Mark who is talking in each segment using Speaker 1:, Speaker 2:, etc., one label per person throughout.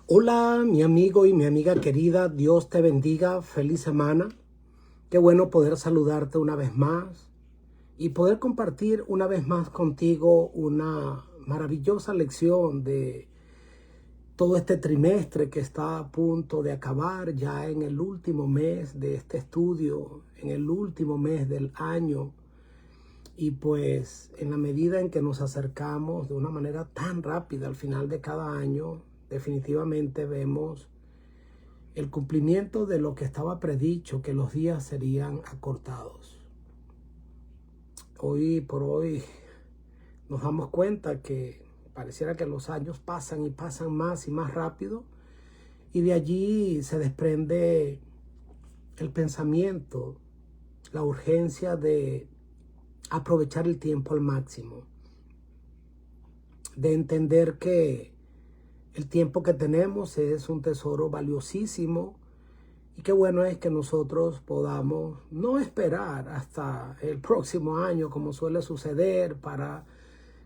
Speaker 1: Hola, mi amigo y mi amiga querida, Dios te bendiga, feliz semana. Qué bueno poder saludarte una vez más y poder compartir una vez más contigo una maravillosa lección de todo este trimestre que está a punto de acabar ya en el último mes de este estudio, en el último mes del año. Y pues en la medida en que nos acercamos de una manera tan rápida al final de cada año, definitivamente vemos el cumplimiento de lo que estaba predicho, que los días serían acortados. Hoy por hoy nos damos cuenta que pareciera que los años pasan y pasan más y más rápido, y de allí se desprende el pensamiento, la urgencia de aprovechar el tiempo al máximo, de entender que el tiempo que tenemos es un tesoro valiosísimo. Y qué bueno es que nosotros podamos no esperar hasta el próximo año, como suele suceder, para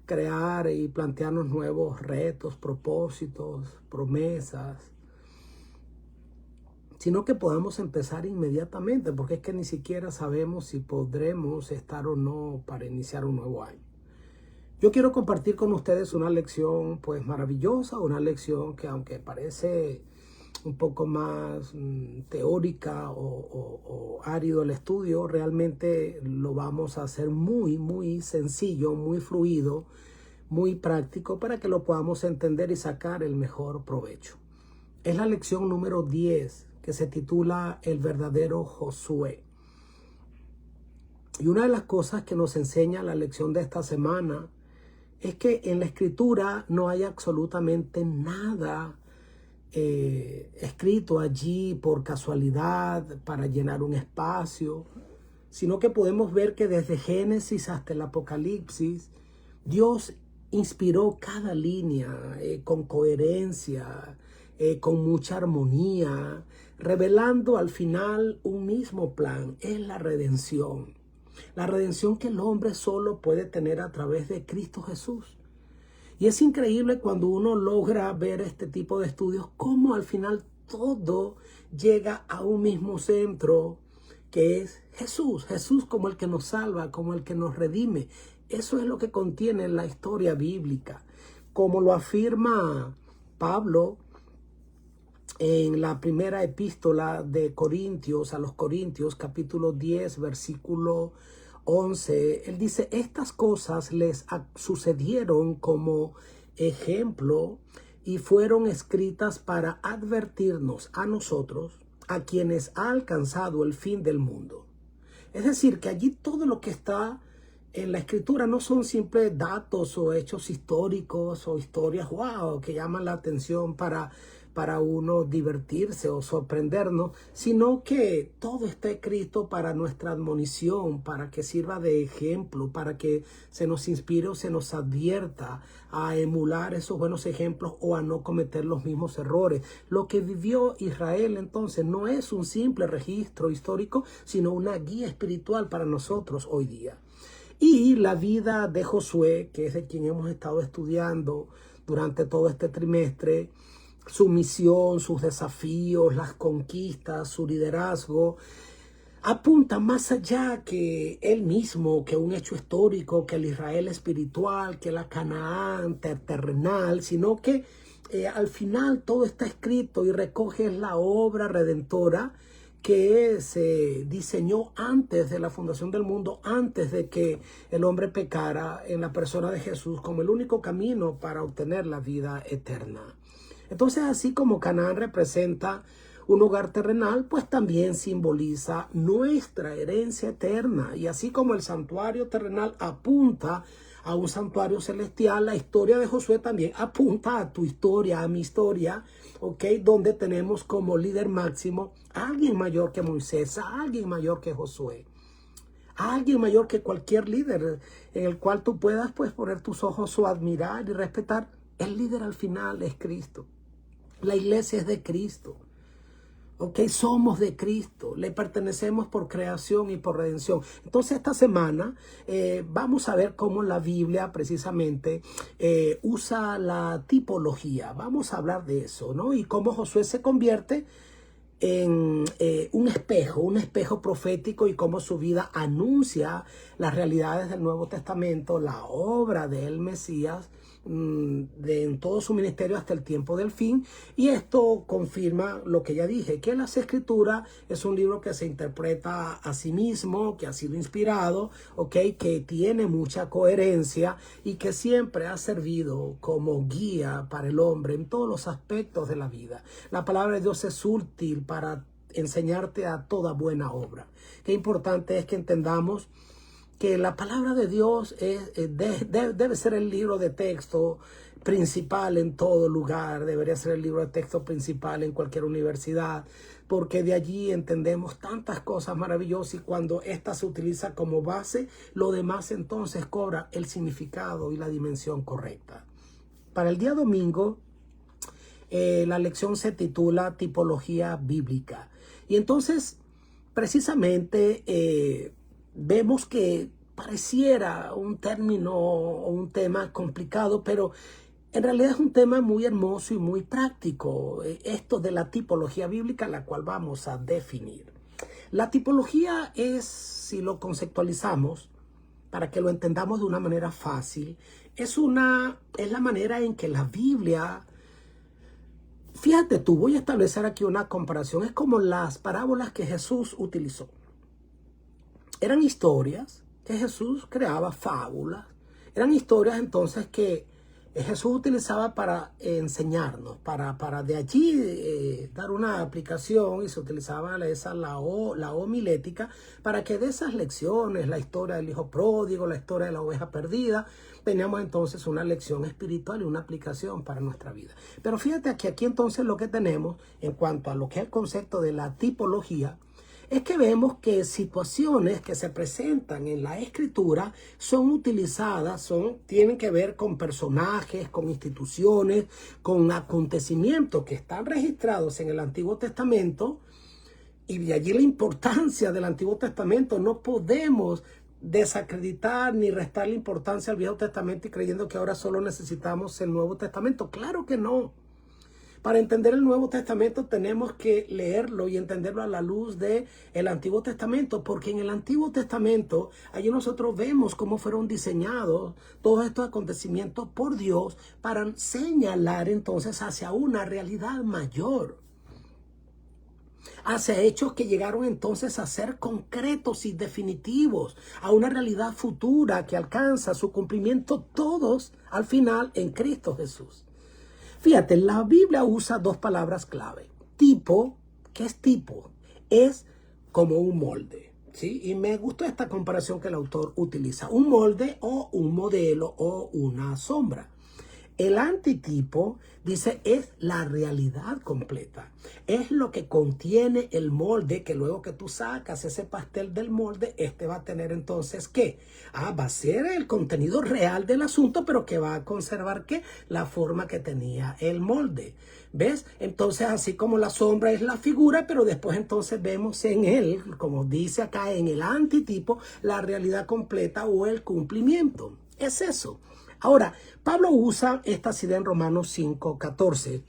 Speaker 1: crear y plantearnos nuevos retos, propósitos, promesas, sino que podamos empezar inmediatamente, porque es que ni siquiera sabemos si podremos estar o no para iniciar un nuevo año. Yo quiero compartir con ustedes una lección pues maravillosa, una lección que aunque parece un poco más teórica o árido el estudio, realmente lo vamos a hacer muy sencillo, muy fluido, muy práctico para que lo podamos entender y sacar el mejor provecho. Es la lección número 10 que se titula El verdadero Josué. Y una de las cosas que nos enseña la lección de esta semana es que en la escritura no hay absolutamente nada escrito allí por casualidad para llenar un espacio, sino que podemos ver que desde Génesis hasta el Apocalipsis, Dios inspiró cada línea con coherencia, con mucha armonía, revelando al final un mismo plan, es la redención. La redención que el hombre solo puede tener a través de Cristo Jesús. Y es increíble cuando uno logra ver este tipo de estudios, cómo al final todo llega a un mismo centro, que es Jesús. Jesús como el que nos salva, como el que nos redime. Eso es lo que contiene la historia bíblica. Como lo afirma Pablo en la primera epístola de Corintios, a los Corintios, capítulo 10, versículo 11, él dice, estas cosas les sucedieron como ejemplo y fueron escritas para advertirnos a nosotros, a quienes ha alcanzado el fin del mundo. Es decir, que allí todo lo que está en la escritura no son simples datos o hechos históricos o historias, wow, que llaman la atención para uno divertirse o sorprendernos, sino que todo está escrito para nuestra admonición, para que sirva de ejemplo, para que se nos inspire o se nos advierta a emular esos buenos ejemplos o a no cometer los mismos errores. Lo que vivió Israel entonces no es un simple registro histórico, sino una guía espiritual para nosotros hoy día. Y la vida de Josué, que es de quien hemos estado estudiando durante todo este trimestre, su misión, sus desafíos, las conquistas, su liderazgo, apunta más allá que él mismo, que un hecho histórico, que el Israel espiritual, que la Canaán terrenal, sino que al final todo está escrito y recoge la obra redentora que se diseñó antes de la fundación del mundo, antes de que el hombre pecara, en la persona de Jesús como el único camino para obtener la vida eterna. Entonces, así como Canaán representa un hogar terrenal, pues también simboliza nuestra herencia eterna. Y así como el santuario terrenal apunta a un santuario celestial, la historia de Josué también apunta a tu historia, a mi historia, ¿ok? Donde tenemos como líder máximo a alguien mayor que Moisés, a alguien mayor que Josué, a alguien mayor que cualquier líder en el cual tú puedas pues poner tus ojos o admirar y respetar. El líder al final es Cristo. La iglesia es de Cristo. Ok, somos de Cristo, le pertenecemos por creación y por redención. Entonces esta semana vamos a ver cómo la Biblia precisamente usa la tipología. Vamos a hablar de eso, ¿no? Y cómo Josué se convierte en un espejo profético y cómo su vida anuncia las realidades del Nuevo Testamento, la obra del Mesías, en todo su ministerio hasta el tiempo del fin. Y esto confirma lo que ya dije, que las Escrituras es un libro que se interpreta a sí mismo, que ha sido inspirado, ¿okay? Que tiene mucha coherencia y que siempre ha servido como guía para el hombre en todos los aspectos de la vida. La palabra de Dios es útil para enseñarte a toda buena obra. Qué importante es que entendamos que la palabra de Dios debe ser el libro de texto principal en todo lugar, debería ser el libro de texto principal en cualquier universidad, porque de allí entendemos tantas cosas maravillosas y cuando ésta se utiliza como base, lo demás entonces cobra el significado y la dimensión correcta. Para el día domingo, la lección se titula Tipología Bíblica. Y entonces, precisamente, vemos que pareciera un término o un tema complicado, pero en realidad es un tema muy hermoso y muy práctico, esto de la tipología bíblica, la cual vamos a definir. La tipología es, si lo conceptualizamos, para que lo entendamos de una manera fácil, es la manera en que la Biblia, fíjate tú, voy a establecer aquí una comparación, es como las parábolas que Jesús utilizó. Eran historias que Jesús creaba, fábulas. Eran historias entonces que Jesús utilizaba para enseñarnos, para de allí dar una aplicación, y se utilizaba la homilética para que de esas lecciones, la historia del hijo pródigo, la historia de la oveja perdida, teníamos entonces una lección espiritual y una aplicación para nuestra vida. Pero fíjate que aquí entonces lo que tenemos en cuanto a lo que es el concepto de la tipología, es que vemos que situaciones que se presentan en la Escritura son utilizadas, tienen que ver con personajes, con instituciones, con acontecimientos que están registrados en el Antiguo Testamento, y de allí la importancia del Antiguo Testamento. No podemos desacreditar ni restar la importancia al Viejo Testamento y creyendo que ahora solo necesitamos el Nuevo Testamento. Claro que no. Para entender el Nuevo Testamento tenemos que leerlo y entenderlo a la luz del Antiguo Testamento, porque en el Antiguo Testamento allí nosotros vemos cómo fueron diseñados todos estos acontecimientos por Dios para señalar entonces hacia una realidad mayor, hacia hechos que llegaron entonces a ser concretos y definitivos, a una realidad futura que alcanza su cumplimiento todos al final en Cristo Jesús. Fíjate, la Biblia usa dos palabras clave. Tipo, ¿qué es tipo? Es como un molde, ¿sí? Y me gustó esta comparación que el autor utiliza. Un molde o un modelo o una sombra. El antitipo, dice, es la realidad completa. Es lo que contiene el molde, que luego que tú sacas ese pastel del molde, va a tener entonces, ¿qué? Va a ser el contenido real del asunto, pero que va a conservar, ¿qué? La forma que tenía el molde. ¿Ves? Entonces, así como la sombra es la figura, pero después entonces vemos en él, como dice acá, en el antitipo, la realidad completa o el cumplimiento. Es eso. Ahora, Pablo usa esta idea en Romanos 5:14,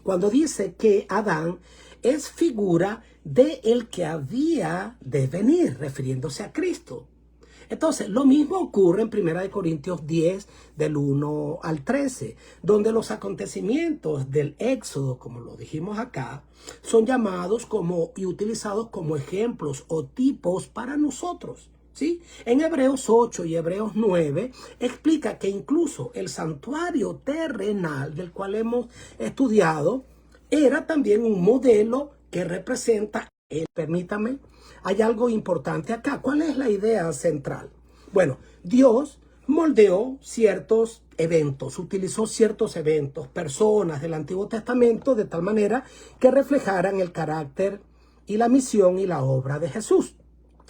Speaker 1: cuando dice que Adán es figura de el que había de venir, refiriéndose a Cristo. Entonces, lo mismo ocurre en 1 Corintios 10, del 1 al 13, donde los acontecimientos del Éxodo, como lo dijimos acá, son llamados y utilizados como ejemplos o tipos para nosotros. ¿Sí? En Hebreos 8 y Hebreos 9 explica que incluso el santuario terrenal del cual hemos estudiado era también un modelo que representa, permítame, hay algo importante acá. ¿Cuál es la idea central? Bueno, Dios moldeó ciertos eventos, utilizó ciertos eventos, personas del Antiguo Testamento de tal manera que reflejaran el carácter y la misión y la obra de Jesús.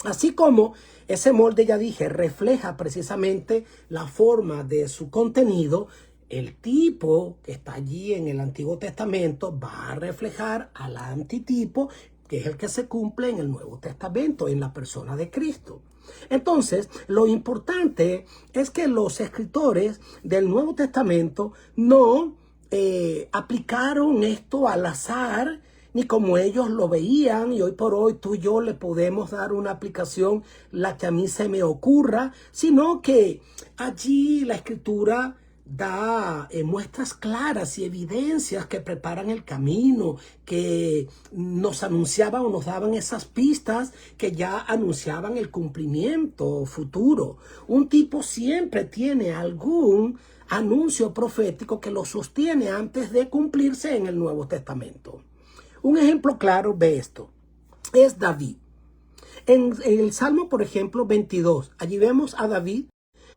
Speaker 1: Así como ese molde, ya dije, refleja precisamente la forma de su contenido, el tipo que está allí en el Antiguo Testamento va a reflejar al antitipo, que es el que se cumple en el Nuevo Testamento, en la persona de Cristo. Entonces, lo importante es que los escritores del Nuevo Testamento no aplicaron esto al azar, ni como ellos lo veían, y hoy por hoy tú y yo le podemos dar una aplicación, la que a mí se me ocurra, sino que allí la Escritura da muestras claras y evidencias que preparan el camino, que nos anunciaban o nos daban esas pistas que ya anunciaban el cumplimiento futuro. Un tipo siempre tiene algún anuncio profético que lo sostiene antes de cumplirse en el Nuevo Testamento. Un ejemplo claro de esto es David. En el Salmo, por ejemplo, 22, allí vemos a David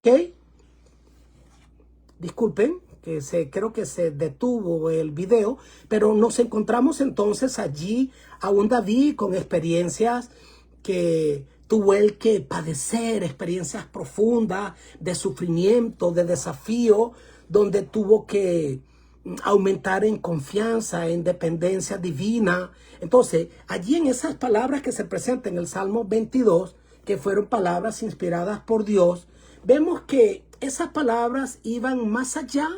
Speaker 1: que... Disculpen, creo que se detuvo el video, pero nos encontramos entonces allí a un David con experiencias que tuvo él que padecer, experiencias profundas de sufrimiento, de desafío, donde tuvo que aumentar en confianza, en dependencia divina. Entonces, allí en esas palabras que se presentan en el Salmo 22, que fueron palabras inspiradas por Dios, vemos que esas palabras iban más allá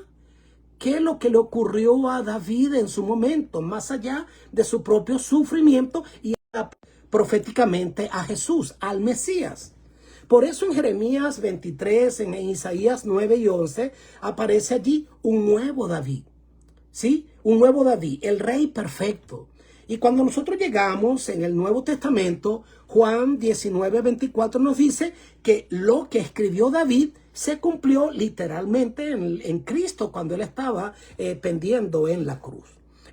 Speaker 1: que lo que le ocurrió a David en su momento, más allá de su propio sufrimiento y proféticamente a Jesús, al Mesías. Por eso en Jeremías 23, en Isaías 9 y 11, aparece allí un nuevo David. ¿Sí? Un nuevo David, el rey perfecto. Y cuando nosotros llegamos en el Nuevo Testamento, Juan 19, 24 nos dice que lo que escribió David se cumplió literalmente en Cristo cuando él estaba pendiendo en la cruz.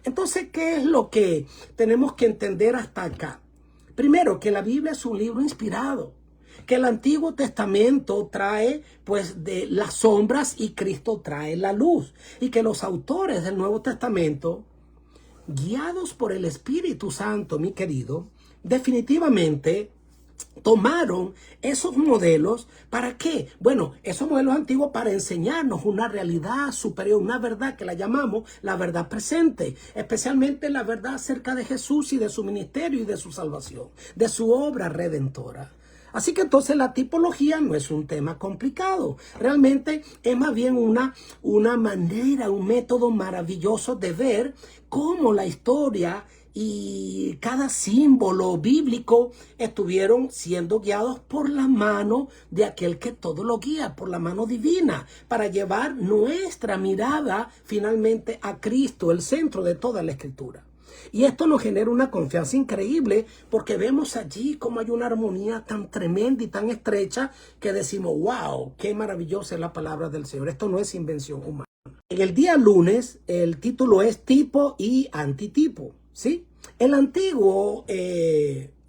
Speaker 1: Entonces, ¿qué es lo que tenemos que entender hasta acá? Primero, que la Biblia es un libro inspirado, que el Antiguo Testamento trae pues de las sombras y Cristo trae la luz, y que los autores del Nuevo Testamento, guiados por el Espíritu Santo, mi querido, definitivamente tomaron esos modelos. ¿Para qué? Bueno, esos modelos antiguos para enseñarnos una realidad superior, una verdad que la llamamos la verdad presente, especialmente la verdad acerca de Jesús y de su ministerio y de su salvación, de su obra redentora. Así que entonces la tipología no es un tema complicado. Realmente es más bien una manera, un método maravilloso de ver cómo la historia y cada símbolo bíblico estuvieron siendo guiados por la mano de aquel que todo lo guía, por la mano divina, para llevar nuestra mirada finalmente a Cristo, el centro de toda la Escritura. Y esto nos genera una confianza increíble porque vemos allí cómo hay una armonía tan tremenda y tan estrecha que decimos, wow, qué maravillosa es la palabra del Señor. Esto no es invención humana. En el día lunes, el título es tipo y antitipo, ¿sí? El Antiguo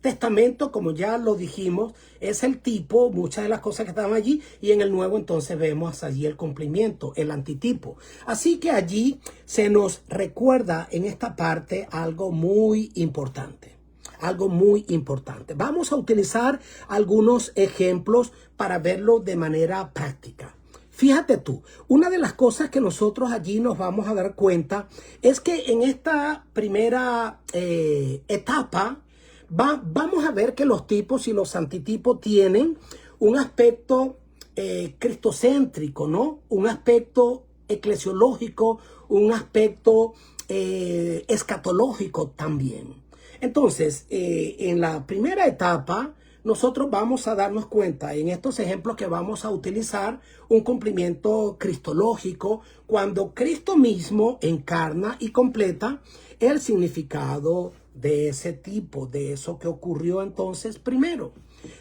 Speaker 1: Testamento, como ya lo dijimos, es el tipo, muchas de las cosas que estaban allí, y en el Nuevo entonces vemos allí el cumplimiento, el antitipo. Así que allí se nos recuerda en esta parte algo muy importante. Algo muy importante. Vamos a utilizar algunos ejemplos para verlo de manera práctica. Fíjate tú, una de las cosas que nosotros allí nos vamos a dar cuenta es que en esta primera etapa vamos a ver que los tipos y los antitipos tienen un aspecto cristocéntrico, ¿no? Un aspecto eclesiológico, un aspecto escatológico también. Entonces, en la primera etapa, nosotros vamos a darnos cuenta en estos ejemplos que vamos a utilizar un cumplimiento cristológico cuando Cristo mismo encarna y completa el significado de ese tipo, de eso que ocurrió entonces primero.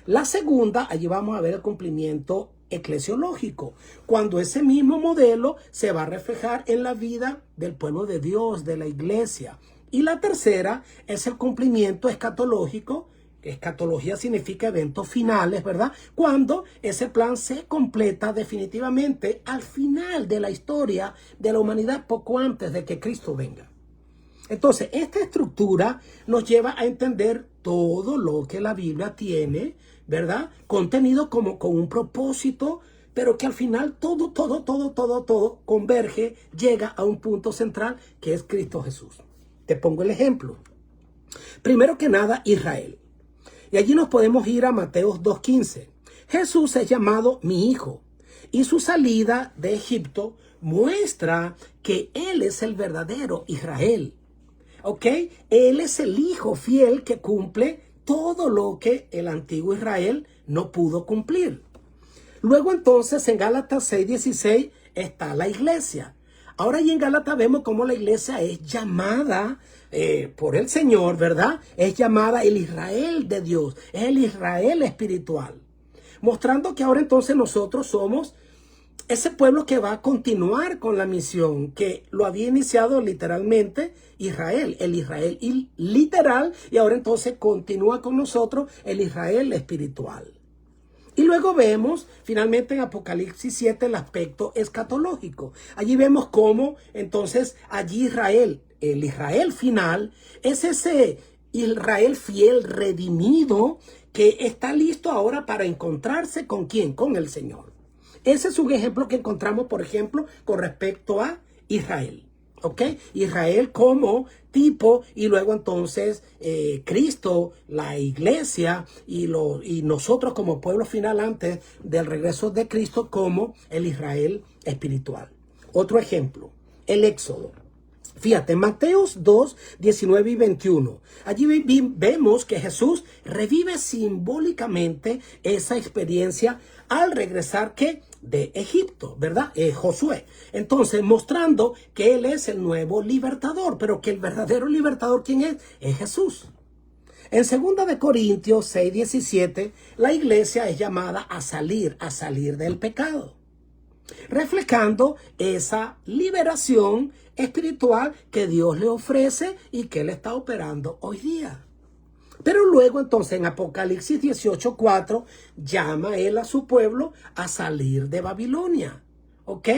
Speaker 1: La segunda, allí vamos a ver el cumplimiento eclesiológico, cuando ese mismo modelo se va a reflejar en la vida del pueblo de Dios, de la iglesia. Y la tercera es el cumplimiento escatológico. Escatología significa eventos finales, ¿verdad? Cuando ese plan se completa definitivamente al final de la historia de la humanidad, poco antes de que Cristo venga. Entonces, esta estructura nos lleva a entender todo lo que la Biblia tiene, ¿verdad? Contenido como con un propósito pero que al final todo converge, llega a un punto central que es Cristo Jesús. Te pongo el ejemplo. Primero que nada, Israel. Y allí nos podemos ir a Mateo 2:15. Jesús es llamado mi hijo y su salida de Egipto muestra que Él es el verdadero Israel. ¿Ok? Él es el hijo fiel que cumple todo lo que el antiguo Israel no pudo cumplir. Luego entonces en Gálatas 6:16 está la iglesia. Ahora y en Gálatas vemos cómo la iglesia es llamada por el Señor, ¿verdad? Es llamada el Israel de Dios, es el Israel espiritual. Mostrando que ahora entonces nosotros somos ese pueblo que va a continuar con la misión que lo había iniciado literalmente Israel, el Israel literal, y ahora entonces continúa con nosotros el Israel espiritual. Y luego vemos finalmente en Apocalipsis 7 el aspecto escatológico. Allí vemos cómo entonces allí Israel, el Israel final, es ese Israel fiel, redimido, que está listo ahora para encontrarse con ¿quién? Con el Señor. Ese es un ejemplo que encontramos, por ejemplo, con respecto a Israel. ¿Ok? Israel como tipo y luego entonces Cristo, la iglesia y nosotros como pueblo final antes del regreso de Cristo como el Israel espiritual. Otro ejemplo, el Éxodo. Fíjate, Mateos 2, 19 y 21. Allí vemos que Jesús revive simbólicamente esa experiencia al regresar de Egipto, ¿verdad? Josué. Entonces, mostrando que Él es el nuevo libertador, pero que el verdadero libertador, ¿quién es? Es Jesús. En 2 de Corintios 6, 17, la iglesia es llamada a salir del pecado, reflejando esa liberación espiritual que Dios le ofrece y que Él está operando hoy día. Pero luego entonces en Apocalipsis 18:4 llama Él a su pueblo a salir de Babilonia. ¿Ok?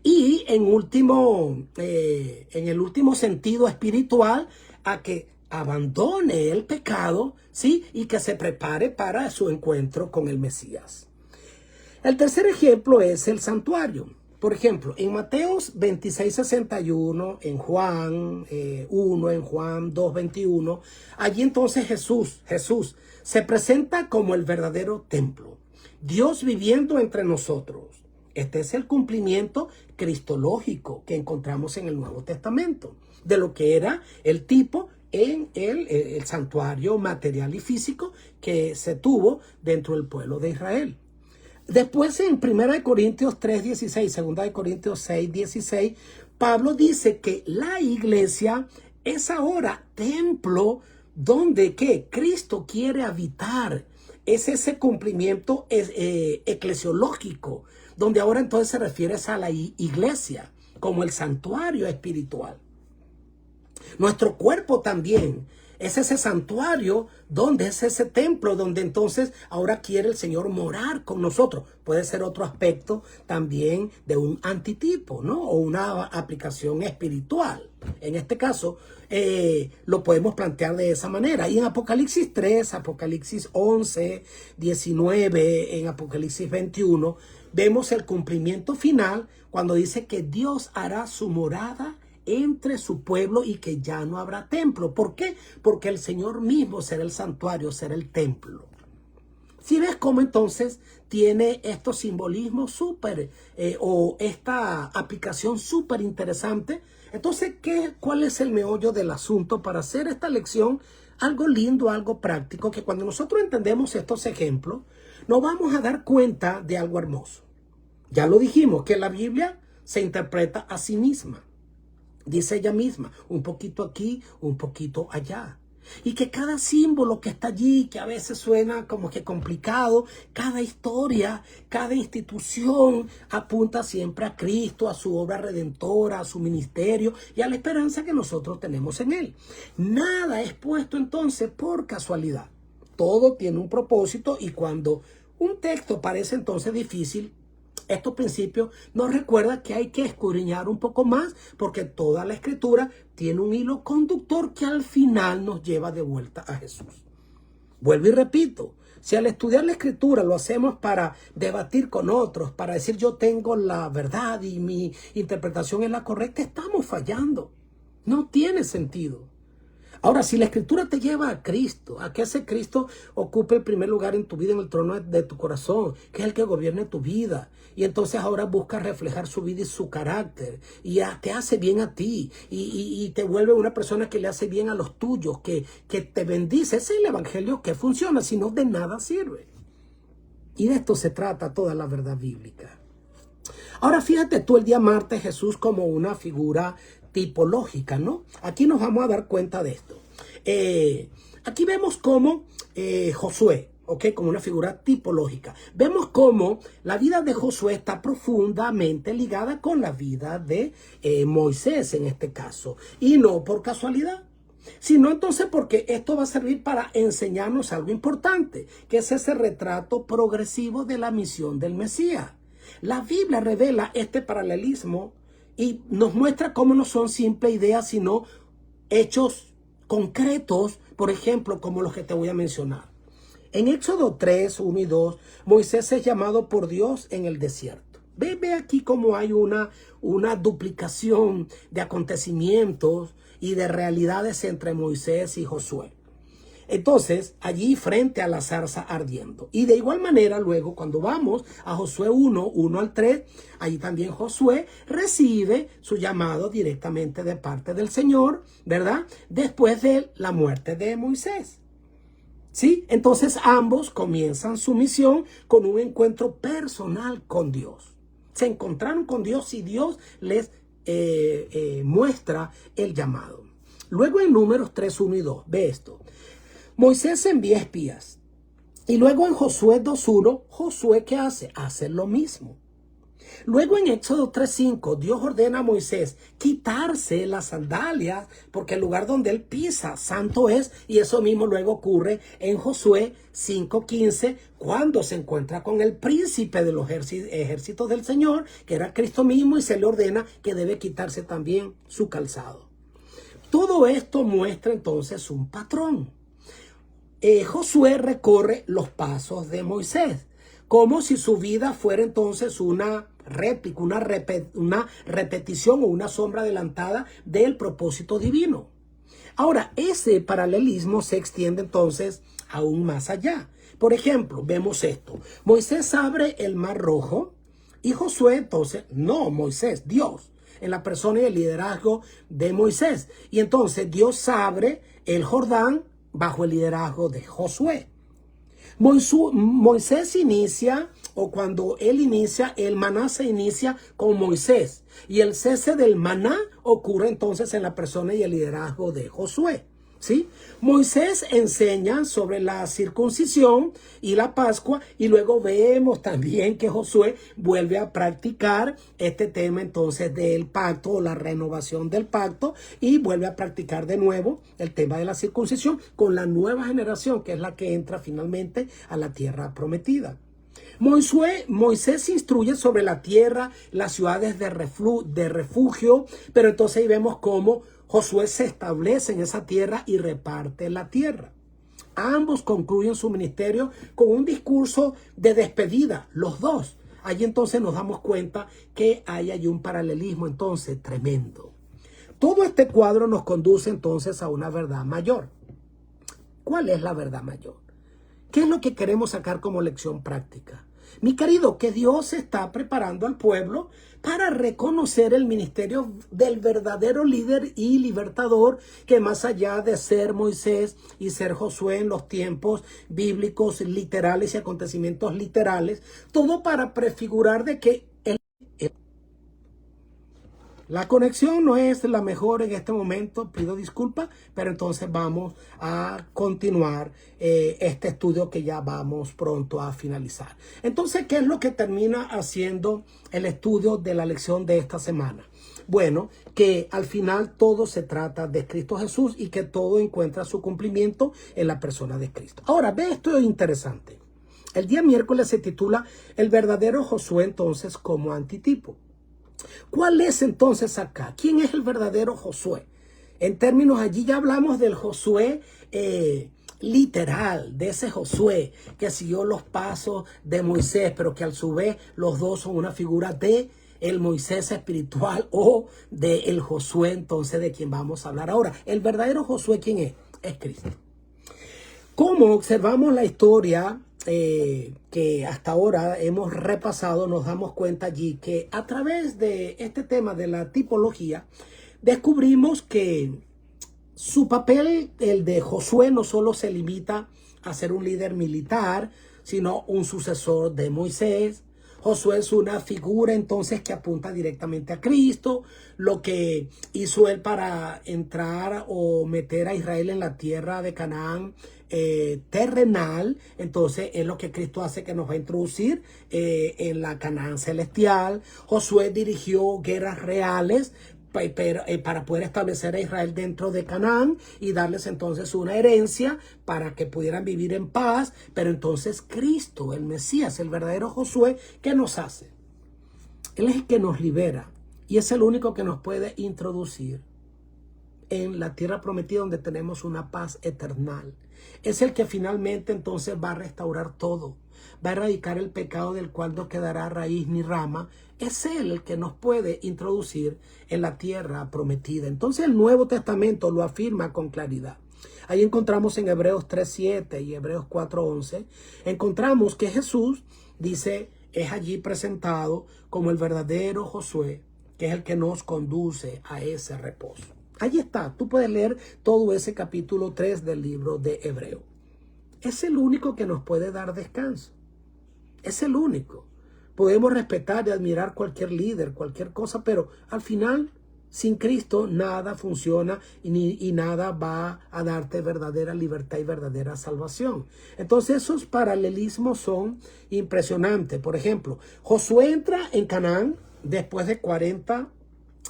Speaker 1: Y en el último sentido espiritual, a que abandone el pecado, ¿sí? Y que se prepare para su encuentro con el Mesías. El tercer ejemplo es el santuario. Por ejemplo, en Mateos 26:61, en Juan 1, en Juan 2:21, allí entonces Jesús se presenta como el verdadero templo, Dios viviendo entre nosotros. Este es el cumplimiento cristológico que encontramos en el Nuevo Testamento, de lo que era el tipo en el santuario material y físico que se tuvo dentro del pueblo de Israel. Después en 1 Corintios 3:16, 2 Corintios 6:16, Pablo dice que la iglesia es ahora templo donde Cristo quiere habitar. Es ese cumplimiento eclesiológico, donde ahora entonces se refiere a la iglesia como el santuario espiritual. Nuestro cuerpo también es ese santuario, donde es ese templo, donde entonces ahora quiere el Señor morar con nosotros. Puede ser otro aspecto también de un antitipo, ¿no? O una aplicación espiritual. En este caso, lo podemos plantear de esa manera. Y en Apocalipsis 3, Apocalipsis 11, 19, en Apocalipsis 21, vemos el cumplimiento final cuando dice que Dios hará su morada entre su pueblo y que ya no habrá templo. ¿Por qué? Porque el Señor mismo será el santuario, será el templo. Si ves cómo entonces tiene estos simbolismos súper, o esta aplicación súper interesante. Entonces, ¿cuál es el meollo del asunto para hacer esta lección algo lindo, algo práctico? Que cuando nosotros entendemos estos ejemplos, nos vamos a dar cuenta de algo hermoso. Ya lo dijimos, que la Biblia se interpreta a sí misma. Dice ella misma, un poquito aquí, un poquito allá. Y que cada símbolo que está allí, que a veces suena como que complicado, cada historia, cada institución apunta siempre a Cristo, a su obra redentora, a su ministerio y a la esperanza que nosotros tenemos en Él. Nada es puesto entonces por casualidad. Todo tiene un propósito, y cuando un texto parece entonces difícil, estos principios nos recuerdan que hay que escudriñar un poco más, porque toda la escritura tiene un hilo conductor que al final nos lleva de vuelta a Jesús. Vuelvo y repito, Si al estudiar la Escritura lo hacemos para debatir con otros, para decir yo tengo la verdad y mi interpretación es la correcta, estamos fallando. No tiene sentido. Ahora, si la Escritura te lleva a Cristo, a que ese Cristo ocupe el primer lugar en tu vida, en el trono de tu corazón, que es el que gobierne tu vida, y entonces ahora buscas reflejar su vida y su carácter, y te hace bien a ti, y te vuelve una persona que le hace bien a los tuyos, que te bendice. Ese es el evangelio que funciona, si no de nada sirve. Y de esto se trata toda la verdad bíblica. Ahora fíjate tú el día martes Jesús como una figura tipológica, ¿no? Aquí nos vamos a dar cuenta de esto. Aquí vemos cómo Josué, ¿ok? Como una figura tipológica. Vemos cómo la vida de Josué está profundamente ligada con la vida de Moisés en este caso. Y no por casualidad, sino entonces porque esto va a servir para enseñarnos algo importante, que es ese retrato progresivo de la misión del Mesías. La Biblia revela este paralelismo y nos muestra cómo no son simples ideas, sino hechos concretos, por ejemplo, como los que te voy a mencionar. En Éxodo 3, 1 y 2, Moisés es llamado por Dios en el desierto. Ve aquí cómo hay una duplicación de acontecimientos y de realidades entre Moisés y Josué. Entonces, allí frente a la zarza ardiendo. Y de igual manera, luego, cuando vamos a Josué 1 al 3, allí también Josué recibe su llamado directamente de parte del Señor, ¿verdad? Después de la muerte de Moisés. ¿Sí? Entonces, ambos comienzan su misión con un encuentro personal con Dios. Se encontraron con Dios y Dios les muestra el llamado. Luego en Números 3, 1 y 2, ve esto. Moisés envía espías. Y luego en Josué 2:1, Josué, ¿qué hace? Hace lo mismo. Luego en Éxodo 3:5, Dios ordena a Moisés quitarse las sandalias porque el lugar donde él pisa santo es, y eso mismo luego ocurre en Josué 5:15 cuando se encuentra con el príncipe de los ejércitos del Señor, que era Cristo mismo, y se le ordena que debe quitarse también su calzado. Todo esto muestra entonces un patrón. Josué recorre los pasos de Moisés, como si su vida fuera entonces una réplica, una repetición o una sombra adelantada del propósito divino. Ahora, ese paralelismo se extiende entonces aún más allá. Por ejemplo, vemos esto. Moisés abre el Mar Rojo y Josué entonces, no Moisés, Dios, en la persona y el liderazgo de Moisés. Y entonces Dios abre el Jordán bajo el liderazgo de Josué. Moisés inicia, o cuando él inicia, el maná se inicia con Moisés. Y el cese del maná ocurre entonces en la persona y el liderazgo de Josué. ¿Sí? Moisés enseña sobre la circuncisión y la Pascua, y luego vemos también que Josué vuelve a practicar este tema entonces del pacto o la renovación del pacto, y vuelve a practicar de nuevo el tema de la circuncisión con la nueva generación, que es la que entra finalmente a la tierra prometida. Moisés instruye sobre la tierra, las ciudades de refugio, pero entonces ahí vemos cómo Josué se establece en esa tierra y reparte la tierra. Ambos concluyen su ministerio con un discurso de despedida, los dos. Allí entonces nos damos cuenta que hay allí un paralelismo entonces tremendo. Todo este cuadro nos conduce entonces a una verdad mayor. ¿Cuál es la verdad mayor? ¿Qué es lo que queremos sacar como lección práctica? Mi querido, que Dios está preparando al pueblo para reconocer el ministerio del verdadero líder y libertador, que más allá de ser Moisés y ser Josué en los tiempos bíblicos literales y acontecimientos literales, todo para prefigurar de que la conexión no es la mejor en este momento, pido disculpas, pero entonces vamos a continuar este estudio que ya vamos pronto a finalizar. Entonces, ¿qué es lo que termina haciendo el estudio de la lección de esta semana? Bueno, que al final todo se trata de Cristo Jesús y que todo encuentra su cumplimiento en la persona de Cristo. Ahora, ve esto es interesante. El día miércoles se titula El verdadero Josué entonces como antitipo. ¿Cuál es entonces acá? ¿Quién es el verdadero Josué? En términos, allí ya hablamos del Josué literal de ese Josué que siguió los pasos de Moisés, pero que a su vez los dos son una figura de el Moisés espiritual o de el Josué entonces de quien vamos a hablar ahora. El verdadero Josué, ¿quién es? Es Cristo. Como observamos la historia que hasta ahora hemos repasado, nos damos cuenta allí que a través de este tema de la tipología, descubrimos que su papel, el de Josué, no solo se limita a ser un líder militar, sino un sucesor de Moisés. Josué es una figura entonces que apunta directamente a Cristo, lo que hizo él para entrar o meter a Israel en la tierra de Canaán terrenal. Entonces es lo que Cristo hace, que nos va a introducir en la Canaán celestial. Josué dirigió guerras reales para poder establecer a Israel dentro de Canaán y darles entonces una herencia para que pudieran vivir en paz. Pero entonces Cristo, el Mesías, el verdadero Josué, ¿qué nos hace? Él es el que nos libera y es el único que nos puede introducir en la tierra prometida, donde tenemos una paz eternal. Es el que finalmente entonces va a restaurar todo, va a erradicar el pecado del cual no quedará raíz ni rama. Es Él el que nos puede introducir en la tierra prometida. Entonces el Nuevo Testamento lo afirma con claridad. Ahí encontramos en Hebreos 3:7 y Hebreos 4:11, encontramos que Jesús, dice, es allí presentado como el verdadero Josué, que es el que nos conduce a ese reposo. Ahí está, tú puedes leer todo ese capítulo 3 del libro de Hebreo. Es el único que nos puede dar descanso. Es el único. Podemos respetar y admirar cualquier líder, cualquier cosa, pero al final, sin Cristo, nada funciona y nada va a darte verdadera libertad y verdadera salvación. Entonces, esos paralelismos son impresionantes. Por ejemplo, Josué entra en Canaán después de 40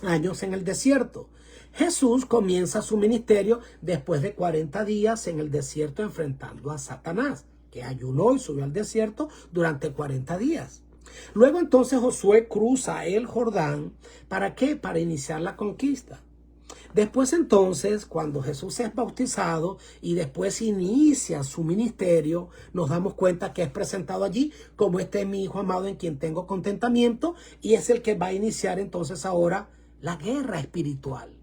Speaker 1: años en el desierto. Jesús comienza su ministerio después de 40 días en el desierto enfrentando a Satanás, que ayunó y subió al desierto durante 40 días. Luego entonces Josué cruza el Jordán. ¿Para qué? Para iniciar la conquista. Después entonces, cuando Jesús es bautizado y después inicia su ministerio, nos damos cuenta que es presentado allí como este es mi Hijo amado en quien tengo contentamiento, y es el que va a iniciar entonces ahora la guerra espiritual.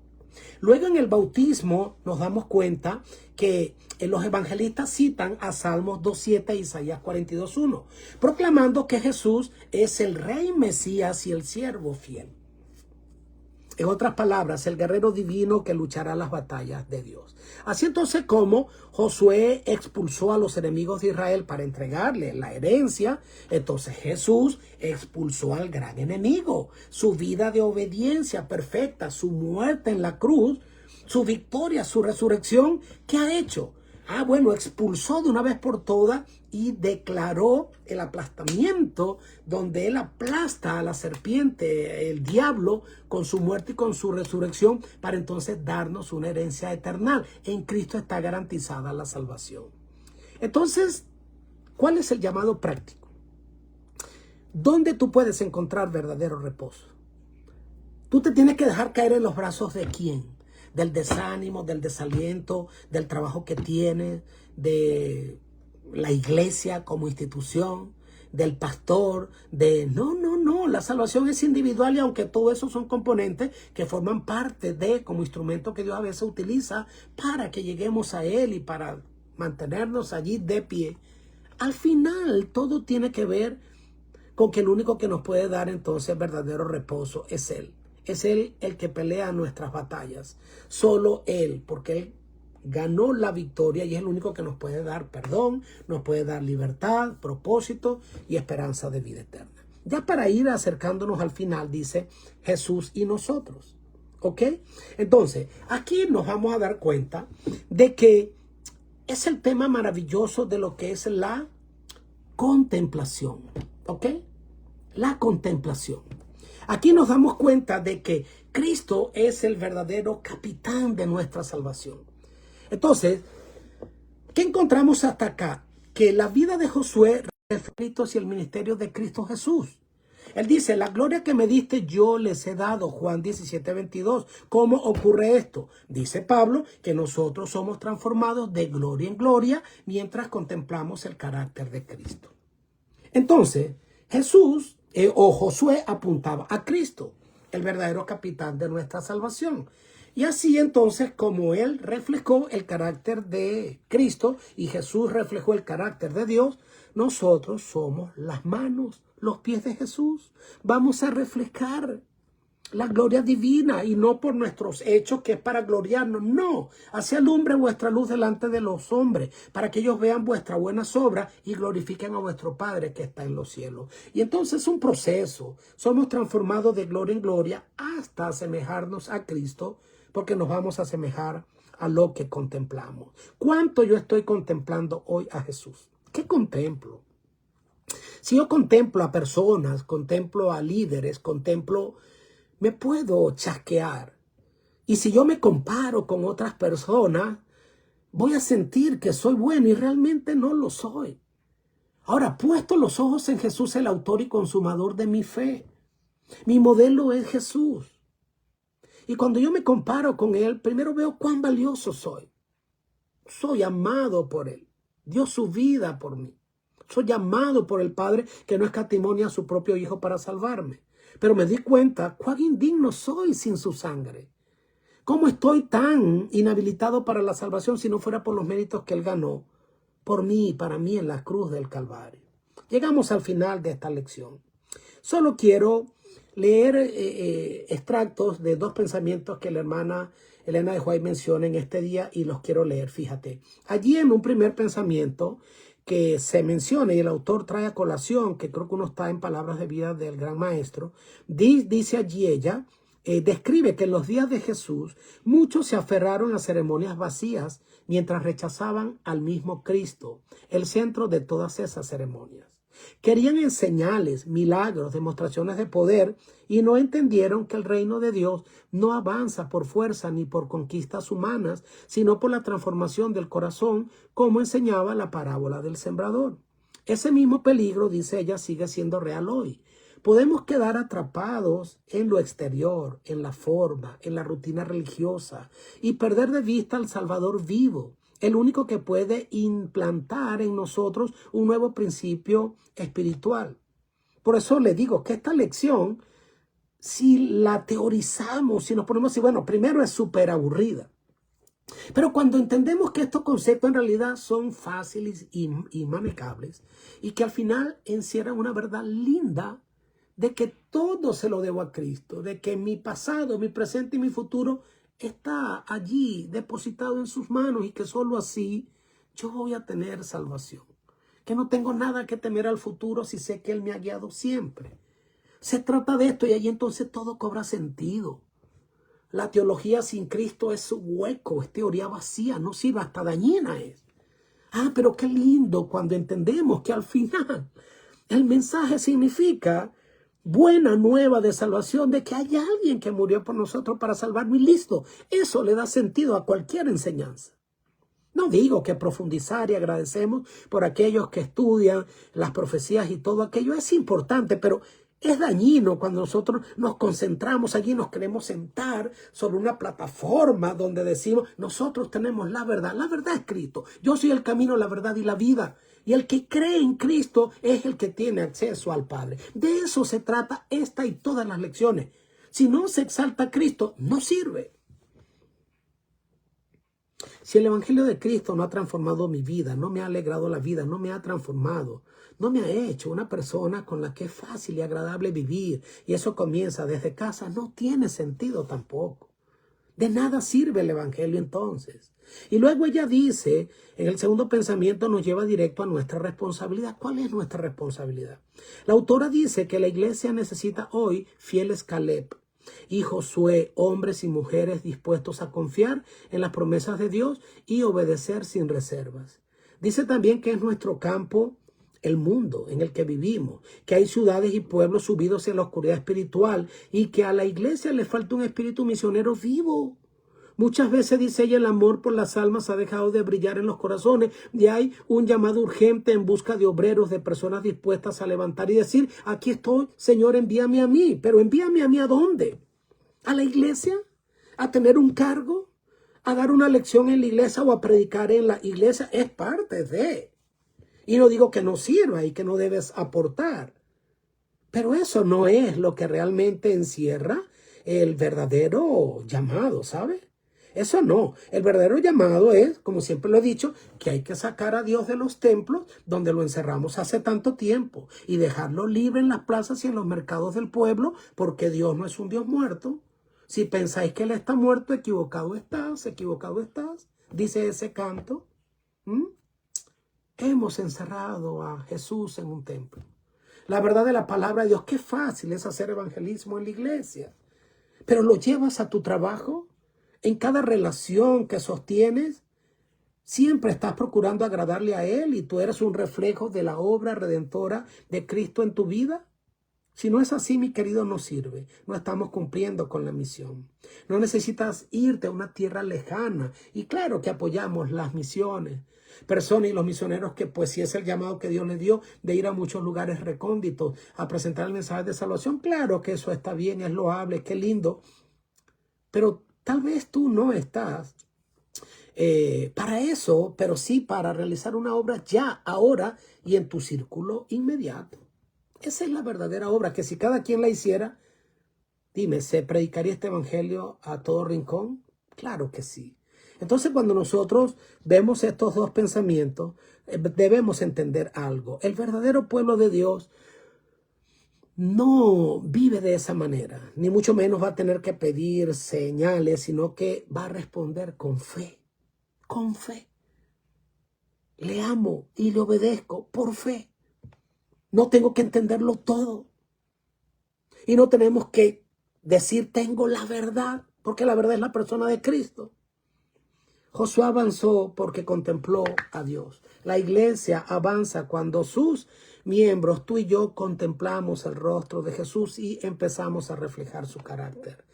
Speaker 1: Luego en el bautismo nos damos cuenta que los evangelistas citan a Salmos 2:7 e Isaías 42:1, proclamando que Jesús es el Rey Mesías y el siervo fiel. En otras palabras, el guerrero divino que luchará las batallas de Dios. Así entonces como Josué expulsó a los enemigos de Israel para entregarle la herencia, entonces Jesús expulsó al gran enemigo. Su vida de obediencia perfecta, su muerte en la cruz, su victoria, su resurrección, ¿qué ha hecho? Bueno, expulsó de una vez por todas y declaró el aplastamiento, donde él aplasta a la serpiente, el diablo, con su muerte y con su resurrección, para entonces darnos una herencia eterna. En Cristo está garantizada la salvación. Entonces, ¿cuál es el llamado práctico? ¿Dónde tú puedes encontrar verdadero reposo? Tú te tienes que dejar caer en los brazos ¿de quién? Del desánimo, del desaliento, del trabajo que tienes, de la iglesia como institución, del pastor, No, la salvación es individual, y aunque todo eso son componentes que forman parte de, como instrumento que Dios a veces utiliza para que lleguemos a Él y para mantenernos allí de pie, al final todo tiene que ver con que el único que nos puede dar entonces verdadero reposo es Él. Es Él el que pelea nuestras batallas. Solo Él, porque Él ganó la victoria y es el único que nos puede dar perdón, nos puede dar libertad, propósito y esperanza de vida eterna. Ya para ir acercándonos al final, dice Jesús y nosotros. ¿Ok? Entonces, aquí nos vamos a dar cuenta de que es el tema maravilloso de lo que es la contemplación. ¿Ok? La contemplación. Aquí nos damos cuenta de que Cristo es el verdadero capitán de nuestra salvación. Entonces, ¿qué encontramos hasta acá? Que la vida de Josué refleja hacia el ministerio de Cristo Jesús. Él dice, la gloria que me diste yo les he dado, Juan 17:22. ¿Cómo ocurre esto? Dice Pablo que nosotros somos transformados de gloria en gloria mientras contemplamos el carácter de Cristo. Entonces, Jesús o Josué apuntaba a Cristo, el verdadero capitán de nuestra salvación. Y así entonces, como él reflejó el carácter de Cristo y Jesús reflejó el carácter de Dios, nosotros somos las manos, los pies de Jesús. Vamos a reflejar la gloria divina y no por nuestros hechos que es para gloriarnos. No, así alumbre vuestra luz delante de los hombres para que ellos vean vuestras buenas obras y glorifiquen a vuestro Padre que está en los cielos. Y entonces es un proceso. Somos transformados de gloria en gloria hasta asemejarnos a Cristo, porque nos vamos a asemejar a lo que contemplamos. ¿Cuánto yo estoy contemplando hoy a Jesús? ¿Qué contemplo? Si yo contemplo a personas, contemplo a líderes, me puedo chasquear. Y si yo me comparo con otras personas, voy a sentir que soy bueno y realmente no lo soy. Ahora, puesto los ojos en Jesús, el autor y consumador de mi fe. Mi modelo es Jesús. Y cuando yo me comparo con Él, primero veo cuán valioso soy. Soy amado por Él. Dio su vida por mí. Soy amado por el Padre que no escatimonia a su propio Hijo para salvarme. Pero me di cuenta cuán indigno soy sin su sangre. ¿Cómo estoy tan inhabilitado para la salvación si no fuera por los méritos que Él ganó por mí y para mí en la cruz del Calvario? Llegamos al final de esta lección. Solo quiero leer extractos de dos pensamientos que la hermana Elena de White menciona en este día y los quiero leer. Fíjate, allí en un primer pensamiento que se menciona y el autor trae a colación, que creo que uno está en Palabras de Vida del Gran Maestro, dice allí ella, describe que en los días de Jesús muchos se aferraron a ceremonias vacías mientras rechazaban al mismo Cristo, el centro de todas esas ceremonias. Querían en señales, milagros, demostraciones de poder y no entendieron que el reino de Dios no avanza por fuerza ni por conquistas humanas, sino por la transformación del corazón, como enseñaba la parábola del sembrador. Ese mismo peligro, dice ella, sigue siendo real hoy. Podemos quedar atrapados en lo exterior, en la forma, en la rutina religiosa y perder de vista al Salvador vivo, el único que puede implantar en nosotros un nuevo principio espiritual. Por eso le digo que esta lección, si la teorizamos, si nos ponemos así, bueno, primero es súper aburrida. Pero cuando entendemos que estos conceptos en realidad son fáciles y manejables y que al final encierran una verdad linda de que todo se lo debo a Cristo, de que mi pasado, mi presente y mi futuro está allí depositado en sus manos y que solo así yo voy a tener salvación. Que no tengo nada que temer al futuro si sé que Él me ha guiado siempre. Se trata de esto y ahí entonces todo cobra sentido. La teología sin Cristo es hueco, es teoría vacía, no sirve, hasta dañina es. Pero qué lindo cuando entendemos que al final el mensaje significa buena nueva de salvación, de que hay alguien que murió por nosotros para salvarnos y listo. Eso le da sentido a cualquier enseñanza. No digo que profundizar y agradecemos por aquellos que estudian las profecías y todo aquello es importante, pero es dañino cuando nosotros nos concentramos allí, nos queremos sentar sobre una plataforma donde decimos, nosotros tenemos la verdad es Cristo, yo soy el camino, la verdad y la vida. Y el que cree en Cristo es el que tiene acceso al Padre. De eso se trata esta y todas las lecciones. Si no se exalta a Cristo, no sirve. Si el Evangelio de Cristo no ha transformado mi vida, no me ha alegrado la vida, no me ha transformado, no me ha hecho una persona con la que es fácil y agradable vivir, y eso comienza desde casa, no tiene sentido tampoco. De nada sirve el Evangelio entonces. Y luego ella dice, en el segundo pensamiento nos lleva directo a nuestra responsabilidad. ¿Cuál es nuestra responsabilidad? La autora dice que la iglesia necesita hoy fieles Caleb y Josué, hombres y mujeres dispuestos a confiar en las promesas de Dios y obedecer sin reservas. Dice también que es nuestro campo el mundo en el que vivimos, que hay ciudades y pueblos subidos en la oscuridad espiritual y que a la iglesia le falta un espíritu misionero vivo. Muchas veces, dice ella, el amor por las almas ha dejado de brillar en los corazones y hay un llamado urgente en busca de obreros, de personas dispuestas a levantar y decir, aquí estoy, Señor, envíame a mí. Pero envíame a mí, ¿a dónde? ¿A la iglesia? ¿A tener un cargo? ¿A dar una lección en la iglesia o a predicar en la iglesia? Es parte de. Y no digo que no sirva y que no debes aportar. Pero eso no es lo que realmente encierra el verdadero llamado, ¿sabe? Eso no. El verdadero llamado es, como siempre lo he dicho, que hay que sacar a Dios de los templos donde lo encerramos hace tanto tiempo y dejarlo libre en las plazas y en los mercados del pueblo, porque Dios no es un Dios muerto. Si pensáis que Él está muerto, equivocado estás, dice ese canto. Hemos encerrado a Jesús en un templo. La verdad de la palabra de Dios, qué fácil es hacer evangelismo en la iglesia. Pero lo llevas a tu trabajo, en cada relación que sostienes, siempre estás procurando agradarle a Él y tú eres un reflejo de la obra redentora de Cristo en tu vida. Si no es así, mi querido, no sirve. No estamos cumpliendo con la misión. No necesitas irte a una tierra lejana. Y claro que apoyamos las misiones. Personas y los misioneros que, pues, si es el llamado que Dios les dio de ir a muchos lugares recónditos a presentar el mensaje de salvación, claro que eso está bien, es loable, qué lindo. Pero tal vez tú no estás para eso, pero sí para realizar una obra ya, ahora y en tu círculo inmediato. Esa es la verdadera obra, que si cada quien la hiciera, dime, ¿se predicaría este evangelio a todo rincón? Claro que sí. Entonces, cuando nosotros vemos estos dos pensamientos, debemos entender algo. El verdadero pueblo de Dios no vive de esa manera, ni mucho menos va a tener que pedir señales, sino que va a responder con fe, con fe. Le amo y le obedezco por fe. No tengo que entenderlo todo. Y no tenemos que decir tengo la verdad, porque la verdad es la persona de Cristo. Josué avanzó porque contempló a Dios. La iglesia avanza cuando sus miembros, tú y yo, contemplamos el rostro de Jesús y empezamos a reflejar su carácter.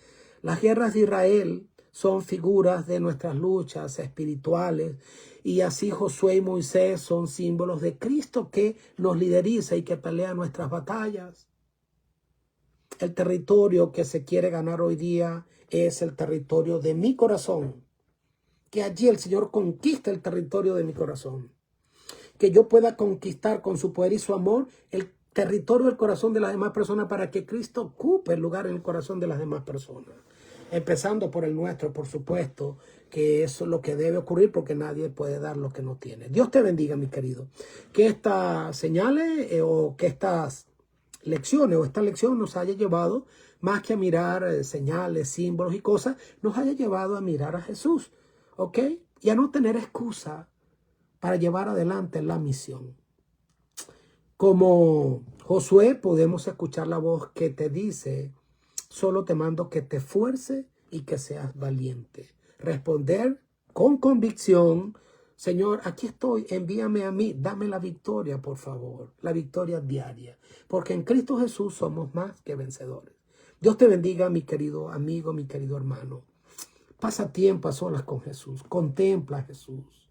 Speaker 1: Las guerras de Israel son figuras de nuestras luchas espirituales y así Josué y Moisés son símbolos de Cristo que nos lideriza y que pelea nuestras batallas. El territorio que se quiere ganar hoy día es el territorio de mi corazón. Que allí el Señor conquiste el territorio de mi corazón. Que yo pueda conquistar con su poder y su amor el territorio del corazón de las demás personas para que Cristo ocupe el lugar en el corazón de las demás personas. Empezando por el nuestro, por supuesto, que eso es lo que debe ocurrir porque nadie puede dar lo que no tiene. Dios te bendiga, mi querido. Que estas señales o que estas lecciones o esta lección nos haya llevado, más que a mirar señales, símbolos y cosas, nos haya llevado a mirar a Jesús. ¿Ok? Y a no tener excusa para llevar adelante la misión. Como Josué podemos escuchar la voz que te dice, solo te mando que te esfuerces y que seas valiente. Responder con convicción, Señor, aquí estoy, envíame a mí, dame la victoria, por favor, la victoria diaria. Porque en Cristo Jesús somos más que vencedores. Dios te bendiga, mi querido amigo, mi querido hermano. Pasa tiempo a solas con Jesús, contempla a Jesús,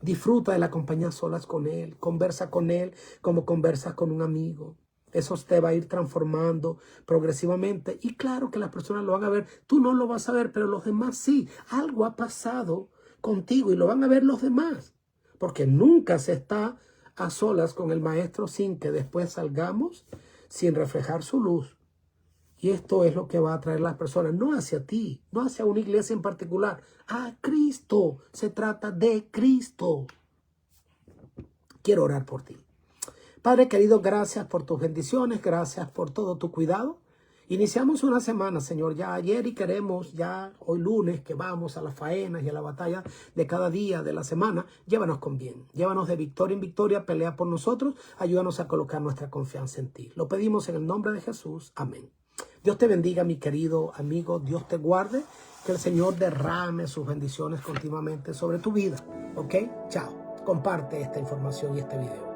Speaker 1: disfruta de la compañía a solas con Él, conversa con Él como conversas con un amigo. Eso te va a ir transformando progresivamente y claro que las personas lo van a ver, tú no lo vas a ver, pero los demás sí. Algo ha pasado contigo y lo van a ver los demás, porque nunca se está a solas con el Maestro sin que después salgamos sin reflejar su luz. Y esto es lo que va a atraer a las personas, no hacia ti, no hacia una iglesia en particular, a Cristo. Se trata de Cristo. Quiero orar por ti. Padre querido, gracias por tus bendiciones, gracias por todo tu cuidado. Iniciamos una semana, Señor, ya ayer y queremos ya hoy lunes que vamos a las faenas y a la batalla de cada día de la semana. Llévanos con bien, llévanos de victoria en victoria, pelea por nosotros, ayúdanos a colocar nuestra confianza en ti. Lo pedimos en el nombre de Jesús. Amén. Dios te bendiga, mi querido amigo. Dios te guarde. Que el Señor derrame sus bendiciones continuamente sobre tu vida. ¿Ok? Chao. Comparte esta información y este video.